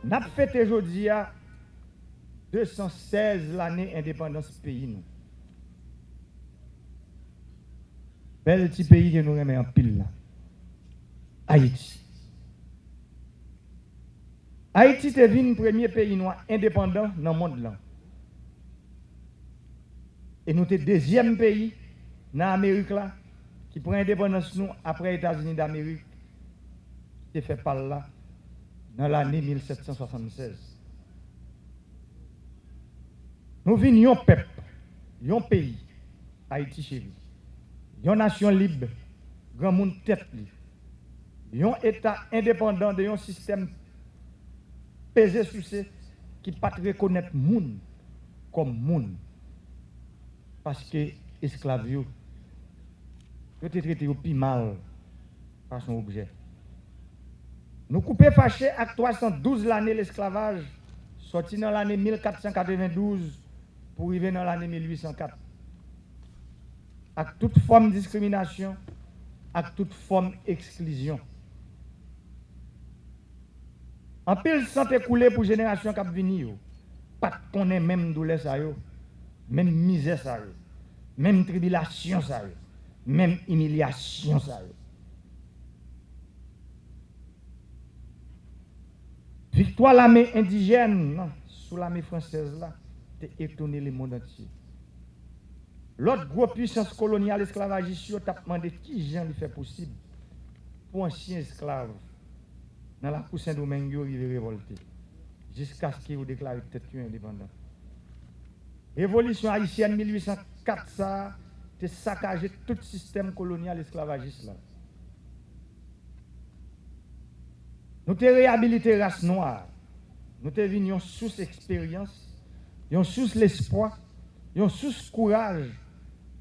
N'a fêté aujourd'hui à 216 l'année indépendance pays nous. Bel petit pays que nous remet en pile là. Haïti. Haïti est devenu le premier pays noir indépendant dans le monde là. Et nous sommes le deuxième pays dans l'Amérique là qui prend indépendance nous après les États-Unis d'Amérique qui fait par là dans l'année 1776. Nous venons un peuple, un pays, Haïti chéri, une nation libre, grand monde tête libre, un État indépendant de un système pesé sur ce qui ne peut pas reconnaître le monde comme monde. Parce que l'esclave, il est traité au plus mal par son objet. Nous coupons fâchés avec 312 l'année l'esclavage, sorti dans l'année 1492 pour arriver dans l'année 1804. Avec toute forme de discrimination, avec toute forme d'exclusion. En pile sang écoulé pour génération qui venir, pas de connaître même douleur ça yo, même misère ça yo, même tribulation ça yo, même humiliation ça yo. Victoire l'armée indigène, non, sous l'armée française là, t'es étonné le monde entier. L'autre grosse puissance coloniale esclavagiste t'a demandé qui gens lui fait possible pour ancien esclave dans la cour Saint-Domingue il est révolté jusqu'à ce qu'il déclare tête indépendant. Révolution haïtienne 1804 ça t'es saccagé tout le système colonial esclavagiste là. Nous te réhabilité race noire. Nous te venions sous expérience, yon sous l'espoir, yon sous courage,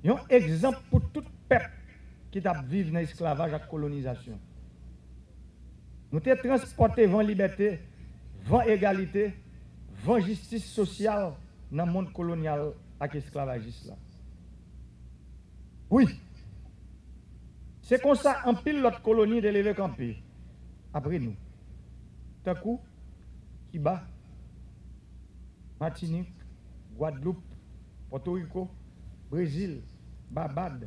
yon exemple pour tout peuple qui t'a vécu dans l'esclavage et la colonisation. Nous te transporté vers liberté, vers égalité, vers justice sociale dans le monde colonial et esclavagiste là. Oui. C'est comme ça en pile l'autre colonie de l'évêque campé après nous. D'un coup, Cuba, Martinique, Guadeloupe, Porto Rico, Brésil, Barbade,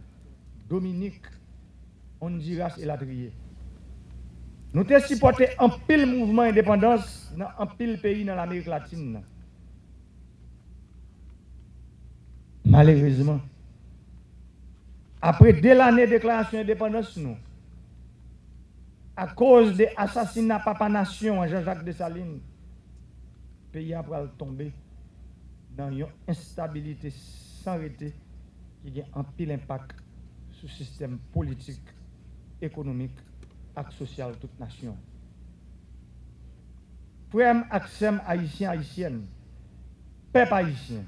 Dominique, Honduras et la Trier. Nous avons supporté un pile mouvement d'indépendance dans un pile pays dans l'Amérique latine. Malheureusement, après 2 années de déclaration d'indépendance, nous, à cause des assassinats Papa Nation Jean-Jacques Dessalines, le pays a tombé dans une instabilité sans arrêt qui a un pile impact sur le système politique, économique et social de toute nation. Frères accès haïtiens, haïtiennes, peuple haïtien,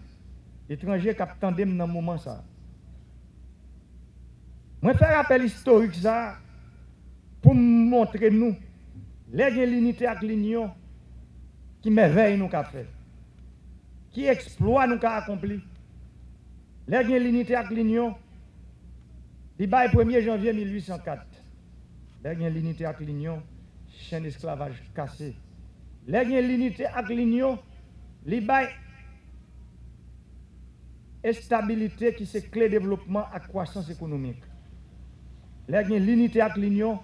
étrangers qui attendent dans ce moment ça. Moi, je fais rappel historique ça pour montrer nous l'unité avec l'union qui merveille nous qu'a fait, qui exploit nous qu'a accompli. L'unité avec l'union, il bail 1er janvier 1804. L'unité avec l'union, chaîne d'esclavage cassé. L'unité avec l'union, il bail stabilité qui c'est clé développement et croissance économique. L'unité avec l'union,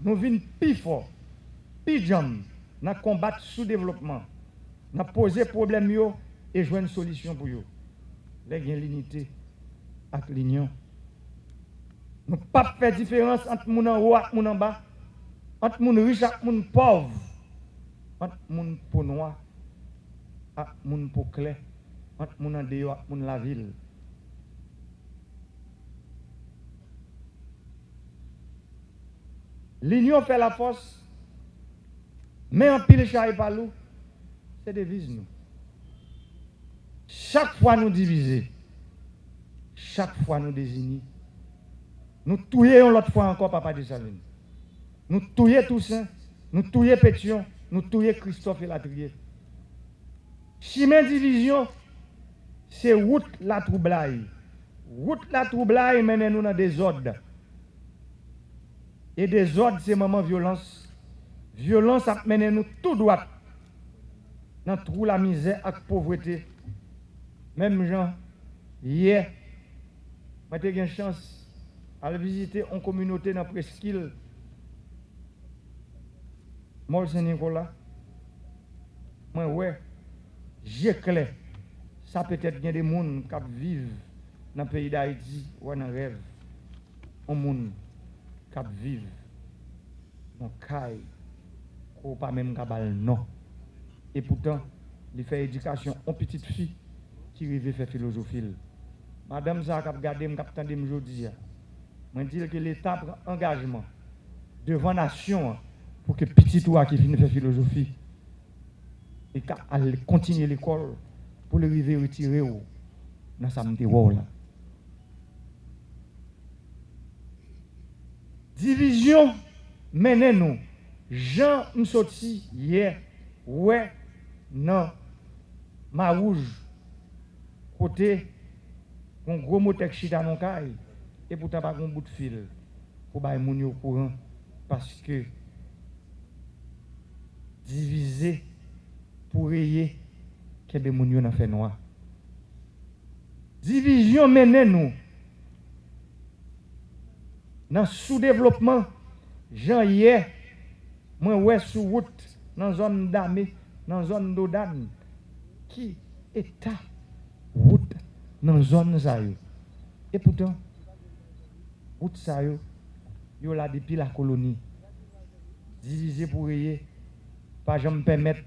nous venons plus fort, plus jam, dans combattre sous-développement, dans poser problème et jouer une solution pour eux. L'unité avec l'union. Nous ne pouvons pas faire différence entre les gens en haut et les gens en bas, entre les gens riches et les gens pauvres, entre les gens pour noirs et les gens pour clairs, entre les gens en dehors et les gens de la ville. L'union fait la force, mais en pile chaille par nous, c'est devise nous. Chaque fois nous diviser, chaque fois nous désigner, nous touillons l'autre fois encore Papa Dessalines. Nous touillons Toussaint, nous touillons Pétion, nous touillons Christophe et Latrier. Chemin division, c'est route la troublaille. Route la troublaille mène nous dans des ordres. Et des ordres, c'est moment violence. Violence a mené nous tout droit dans trou la misère et la pauvreté. Même gens, hier, j'ai eu une chance à visiter une communauté dans la presqu'île, Mol Saint-Nicolas. Moi, ouais, j'ai clair. Ça peut-être bien des gens qui vivent dans le pays d'Haïti ou dans le rêve. Un monde qui vivent dans le caille, ou pas même cabal non. Et pourtant, il fait éducation en petite fille qui rêve faire philosophie. Madame ça qui a regardé, qui a entendu aujourd'hui, je dis que l'État prend engagement devant la nation pour que petit toi qui finit faire philosophie et qu'elle continue l'école pour le arriver retirer dans sa là. Division menez nous. Jean nous sorti hier, ouais, non, ma rouge, côté, un gros moteur chita non caille, et pourtant pas un bout de fil pour bailler moun yo au courant, parce que diviser pour rayer, que des moun yo nan fait noir. Division menez nous. Dans le sous-développement, Jean hier, moi ouais sous route, dans la zone d'Amé, dans la zone d'Odan, qui est à route dans la zone Zayo. Et pourtant, route Zayo, yo là depuis la colonie, divisé pour rayer, pas jamais permettre,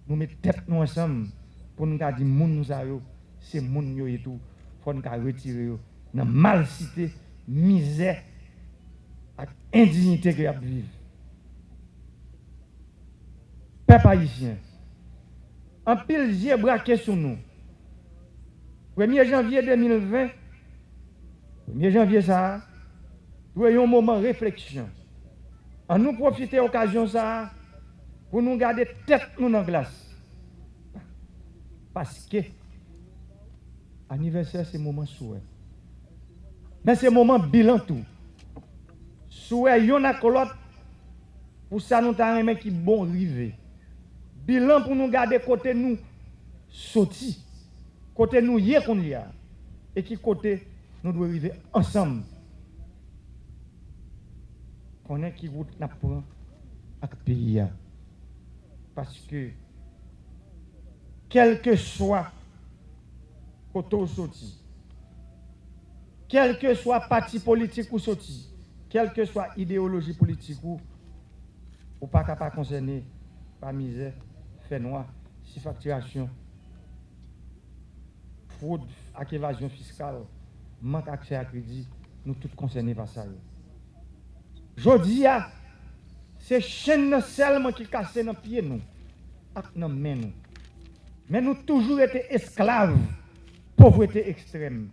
nous mettre tête nous ensemble, pour nous dire, moun Zayo, c'est moun yo et tout, faut nous retirer yo, dans mal cité, misère, et indignité que y a vivre. Peuple haïtien, en pile j'ai braqué sur nous. 1er janvier 2020, 1er janvier ça, nous avons un moment de réflexion. En nous profiter de l'occasion ça, pour nous garder tête nous dans la glace. Parce que anniversaire c'est moment souhait. Mais c'est moment bilan tout. Souhait yon a kolot pour ça nous ta remet qui bon rivé. Bilan pour nous garder côté nous sorti. Côté nous hier qu'on y a et qui côté nous devons arriver ensemble. On est qui route n'a prend avec pays parce que quel que soit côté sorti, quel que soit parti politique ou sorti, quelle que soit idéologie politique ou pas capable concerner par misère, fait noir, si facturation, fraude, avec évasion fiscale, manque d'accès à crédit, nous tous concernés par ça. Jodi a, c'est chaîne seulement qui casse dans pied nous, dans main nous. Mais nous toujours été esclaves, pauvreté extrême.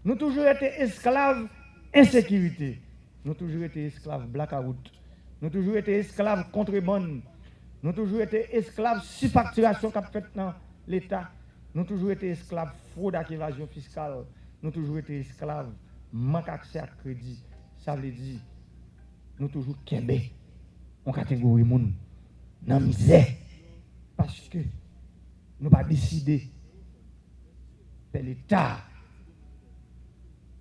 Nous toujours été esclaves, insécurité. Nous toujours été esclaves blackout. Nous toujours été esclaves contrebande. Nous toujours été esclaves surfacturation qu'a fait dans l'État. Nous toujours été esclaves fraude et évasion fiscale. Nous toujours été esclaves manque d'accès à crédit. Ça veut dire nous toujours kembe en catégorie moun dans misère parce que nous pas décider de l'État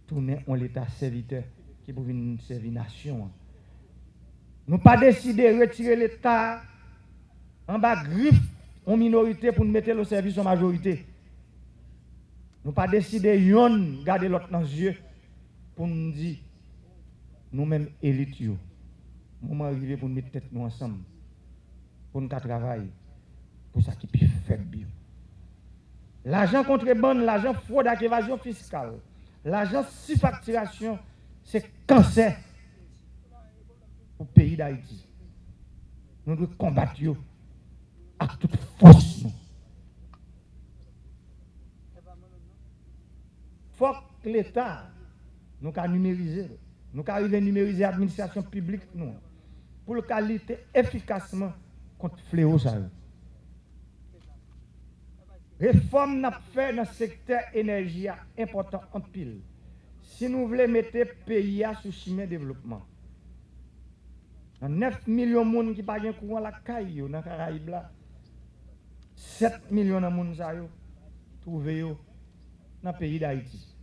tourner en l'État serviteur qui pour venir servir nation. Nous pas décider de retirer l'État en bas griffe en minorité pour nous mettre le service en majorité. Nous pas décider de garder l'autre dans les yeux pour nous dire nous-mêmes élites. Moment arrivé pour nous mettre tête nous ensemble pour nous travailler pour ça qui peut faire bien. L'argent contrebande, l'argent fraude et évasion fiscale, l'argent surfacturation, c'est cancer au pays d'Haïti. Nous devons combattre à toute force. Il faut que l'État nous numériser, nous arriver à numériser l'administration publique nous, pour le lutter efficacement contre le fléau. Réforme n'a fait dans le secteur énergie important en pile. Si nous voulons mettre le pays sous chemin de développement, 9 millions de personnes qui n'ont pas de courant à la caille dans les Caraïbes, 7 millions de personnes trouvées dans le pays d'Haïti.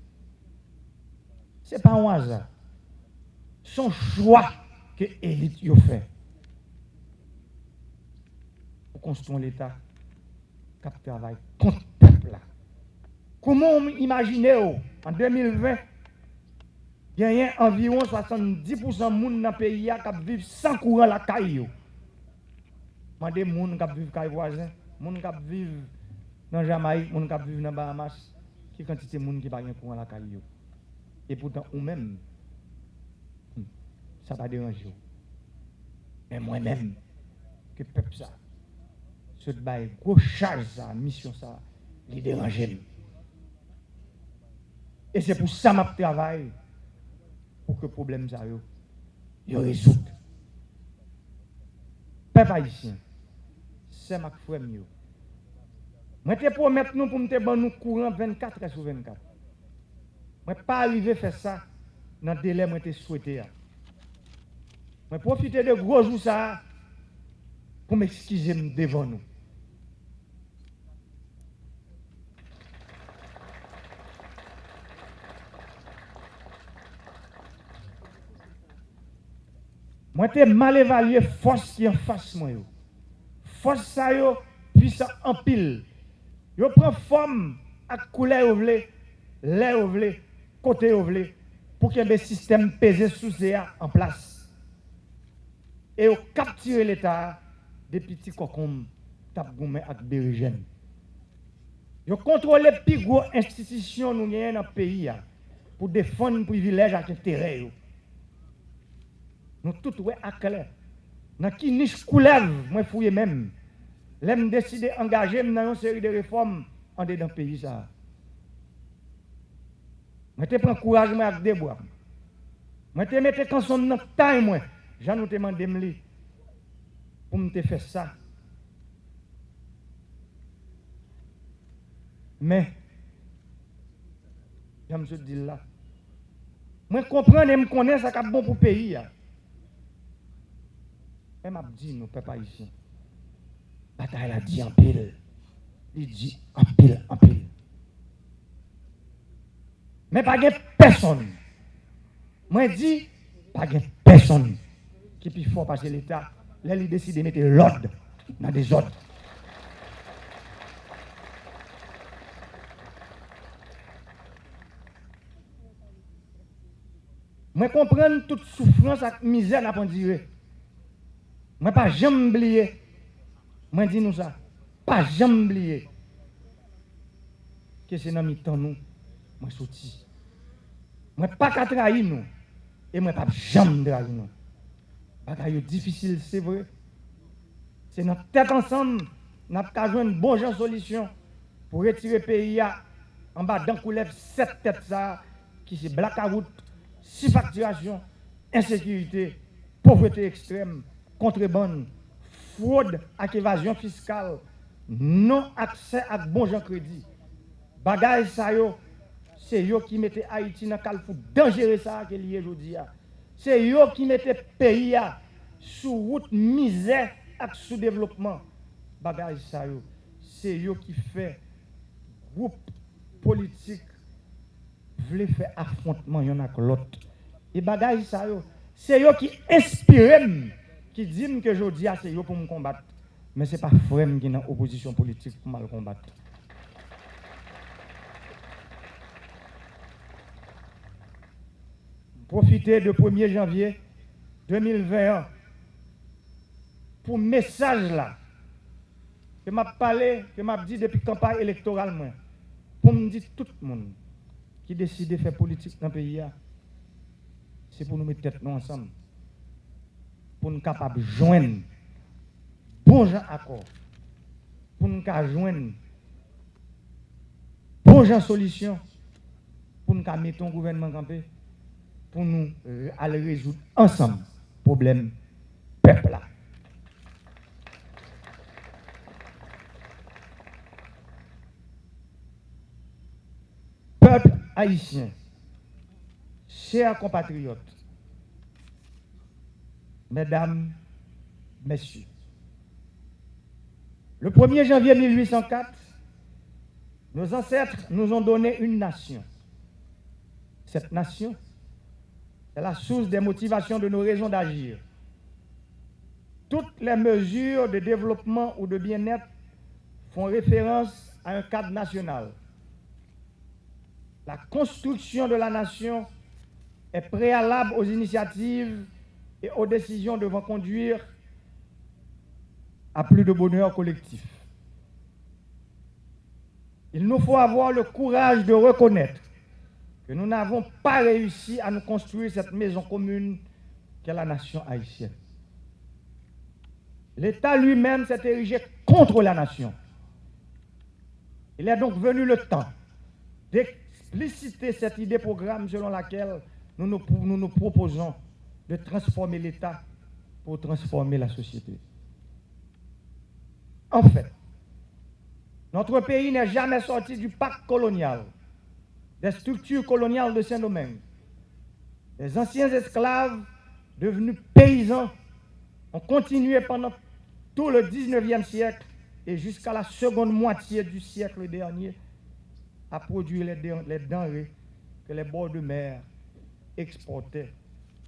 Ce n'est pas un hasard. Son choix que l'élite a fait pour construire l'État qui travaille contre le peuple. Comment imaginez en 2020, il y a environ 70% de monde dans le pays qui vivent sans courant la caille. Mandez les gens qui vivent dans les voisins, les gens qui vivent dans Jamaïque, les gens qui vivent dans Bahamas, qui quantité de gens qui n'ont pas courant la caille. Et pourtant, ou même, ça va déranger. Mais moi-même, que le peuple ça, ce bail, gros charge ça, mission ça, les déranger. Et c'est pour ça que je travaille, pour que le problème ça, yo résout. Peuple haïtien, c'est ma frère mieux. Moi, je te promets nous pour nous courant 24 heures sur 24. Je ne pas arriver à faire ça dans le délai que je souhaité. Je profiter de gros jours ça pour m'excuser devant nous. Moi, je mal évalué force qui est en face de moi. Force ça, puissant en pile. Yo prend forme à couleur ou l'air ou côté ou pour qu'il y ait un système pesé sous CA en place. Et yo capturer l'État des petits cocombes, tapgoumé ak berigène. Yo contrôler les plus grosses institutions nous gagnons dans le pays pour défendre les privilèges et intérêts. Nous tout ouais à clair. Dans qui niche couleur, moi fouille même. L'aime décider d'engager dans une série de réformes en dedans pays ça. Moi te prends courage moi avec des bois. Moi te mettre quand son dans taille moi. J'en nous demandé pour me faire ça. Mais je me dis là. Moi comprends et me connais ça qui bon pour le pays. Et m'a dit nous peuple haïtien. Bataille a dit en pile. Il dit en pile, en pile. Mais pas de personne. Moi, je dis, pas de personne qui peut faire passer l'État. Là, il décide de mettre l'ordre dans des ordres. Moi, comprends toute souffrance et misère n'a pas duré. Moi, pas jamais oublier. Moi, dis nous ça. Pas jamais oublier. Que c'est dans mi-temps nous, moi, sorti. Moi, pas qu'à trahir nous. Et moi, pas jamais trahir nous. Bagaille difficile, c'est vrai. C'est notre tête ensemble, nous avons joué une bonne solution pour retirer le pays en bas d'un coup lève 7 têtes ça, qui c'est blackout, 6 facturation, insécurité, pauvreté extrême, contrebande, fraude ak évasion fiscale, non accès à bon gens crédit. Bagaille ça yo, c'est yo qui mettait Haïti dans calfou dangereux ça que lié aujourd'hui. C'est yo qui mettait pays sous route misère et sous-développement. Bagaille ça yo, c'est yo qui fait groupe politique voulait faire affrontement y'en a que l'autre. Et bagaille ça yo, c'est yo qui inspire qui dit que aujourd'hui c'est yo pour me combattre. Mais c'est pas frère qui est dans opposition politique pour me combattre. Profitez de 1er janvier 2021 pour message là que m'a parlé, que m'a dit depuis campagne électorale pour me dire tout le monde qui décide de faire politique dans le pays, c'est pour nous mettre tête nous ensemble, pour nous capables de joindre bon gens accord, pour nous joindre bon gens solution, pour nous mettre un gouvernement campé, pour nous aller résoudre ensemble le problème peuple là. Peuple haïtien, chers compatriotes, mesdames, messieurs, Le 1er janvier 1804, nos ancêtres nous ont donné une nation. Cette nation, c'est la source des motivations de nos raisons d'agir. Toutes les mesures de développement ou de bien-être font référence à un cadre national. La construction de la nation est préalable aux initiatives et aux décisions devant conduire à plus de bonheur collectif. Il nous faut avoir le courage de reconnaître que nous n'avons pas réussi à nous construire cette maison commune qu'est la nation haïtienne. L'État lui-même s'est érigé contre la nation. Il est donc venu le temps d'expliciter cette idée programme selon laquelle nous nous proposons de transformer l'État pour transformer la société. En fait, notre pays n'est jamais sorti du pacte colonial, des structures coloniales de Saint-Domingue. Les anciens esclaves, devenus paysans, ont continué pendant tout le 19e siècle et jusqu'à la seconde moitié du siècle dernier à produire les denrées que les bords de mer exportaient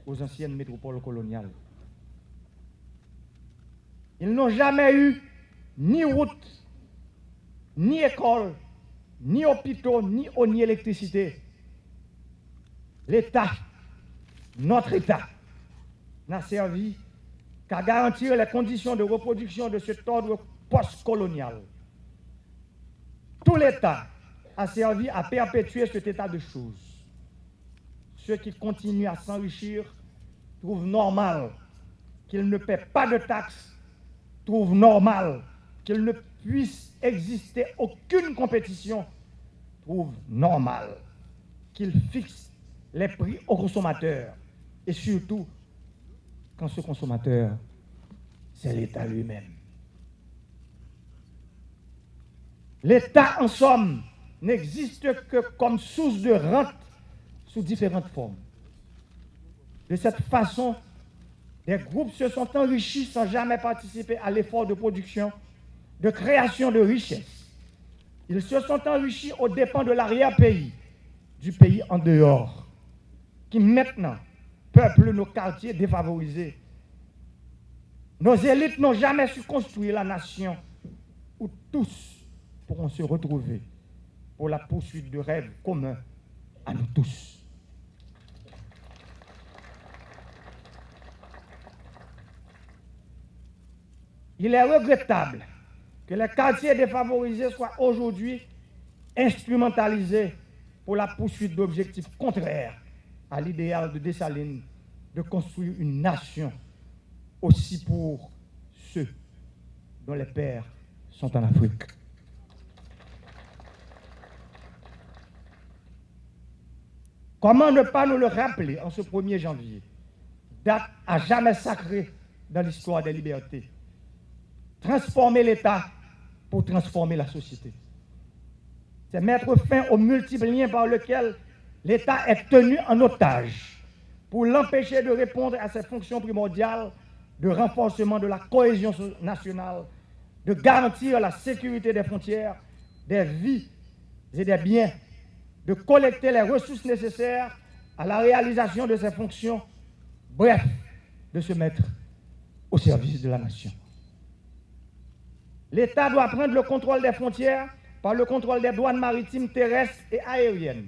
aux anciennes métropoles coloniales. Ils n'ont jamais eu ni route, ni école, ni hôpitaux, ni eau, ni électricité. L'État, notre État, n'a servi qu'à garantir les conditions de reproduction de cet ordre post-colonial. Tout l'État a servi à perpétuer cet état de choses. Ceux qui continuent à s'enrichir trouvent normal qu'ils ne paient pas de taxes, trouvent normal qu'il ne puisse exister aucune compétition, trouvent normal qu'ils fixent les prix aux consommateurs et surtout quand ce consommateur, c'est l'État lui-même. L'État, en somme, n'existe que comme source de rente sous différentes formes. De cette façon, des groupes se sont enrichis sans jamais participer à l'effort de production, de création de richesses. Ils se sont enrichis aux dépens de l'arrière-pays, du pays en dehors, qui maintenant peuplent nos quartiers défavorisés. Nos élites n'ont jamais su construire la nation où tous pourront se retrouver pour la poursuite de rêves communs à nous tous. Il est regrettable que les quartiers défavorisés soient aujourd'hui instrumentalisés pour la poursuite d'objectifs contraires à l'idéal de Dessalines de construire une nation aussi pour ceux dont les pères sont en Afrique. Comment ne pas nous le rappeler en ce 1er janvier, date à jamais sacrée dans l'histoire des libertés? Transformer l'État pour transformer la société. C'est mettre fin aux multiples liens par lesquels l'État est tenu en otage pour l'empêcher de répondre à ses fonctions primordiales de renforcement de la cohésion nationale, de garantir la sécurité des frontières, des vies et des biens, de collecter les ressources nécessaires à la réalisation de ses fonctions, bref, de se mettre au service de la nation. L'État doit prendre le contrôle des frontières par le contrôle des douanes maritimes, terrestres et aériennes.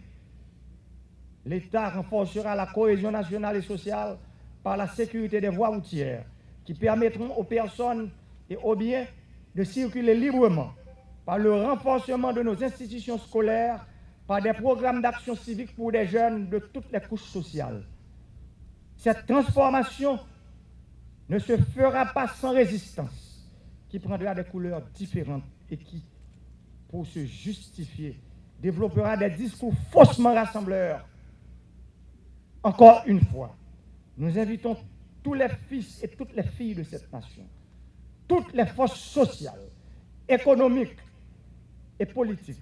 L'État renforcera la cohésion nationale et sociale par la sécurité des voies routières qui permettront aux personnes et aux biens de circuler librement, par le renforcement de nos institutions scolaires, par des programmes d'action civique pour des jeunes de toutes les couches sociales. Cette transformation ne se fera pas sans résistance, qui prendra des couleurs différentes et qui, pour se justifier, développera des discours faussement rassembleurs. Encore une fois, nous invitons tous les fils et toutes les filles de cette nation, toutes les forces sociales, économiques et politiques,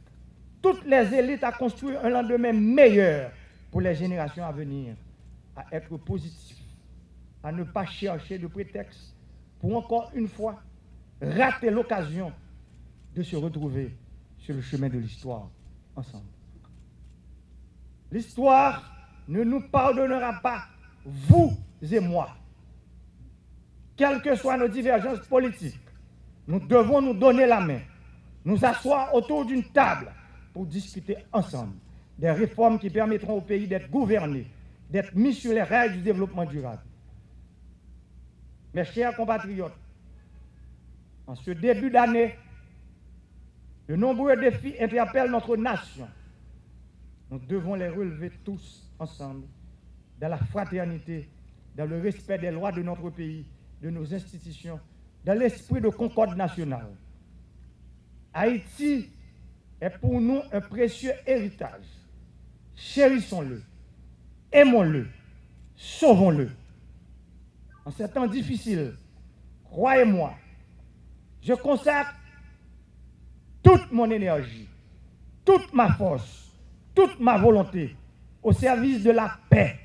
toutes les élites à construire un lendemain meilleur pour les générations à venir, à être positifs, à ne pas chercher de prétexte pour encore une fois rater l'occasion de se retrouver sur le chemin de l'histoire ensemble. L'histoire ne nous pardonnera pas, vous et moi. Quelles que soient nos divergences politiques, nous devons nous donner la main, nous asseoir autour d'une table pour discuter ensemble des réformes qui permettront au pays d'être gouverné, d'être mis sur les rails du développement durable. Mes chers compatriotes, en ce début d'année, de nombreux défis interpellent notre nation. Nous devons les relever tous ensemble, dans la fraternité, dans le respect des lois de notre pays, de nos institutions, dans l'esprit de concorde nationale. Haïti est pour nous un précieux héritage. Chérissons-le, aimons-le, sauvons-le. En ces temps difficiles, croyez-moi, je consacre toute mon énergie, toute ma force, toute ma volonté au service de la paix,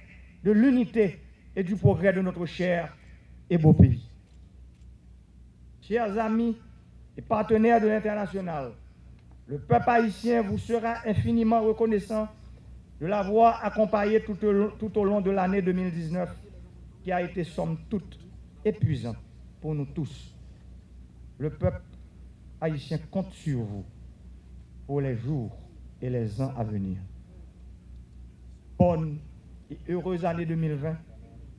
de l'unité et du progrès de notre cher et beau pays. Chers amis et partenaires de l'international, le peuple haïtien vous sera infiniment reconnaissant de l'avoir accompagné tout au long de l'année 2019, qui a été somme toute épuisante pour nous tous. Le peuple haïtien compte sur vous pour les jours et les ans à venir. Bonne et heureuse année 2020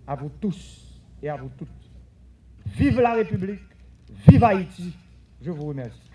à vous tous et à vous toutes. Vive la République, vive Haïti, je vous remercie.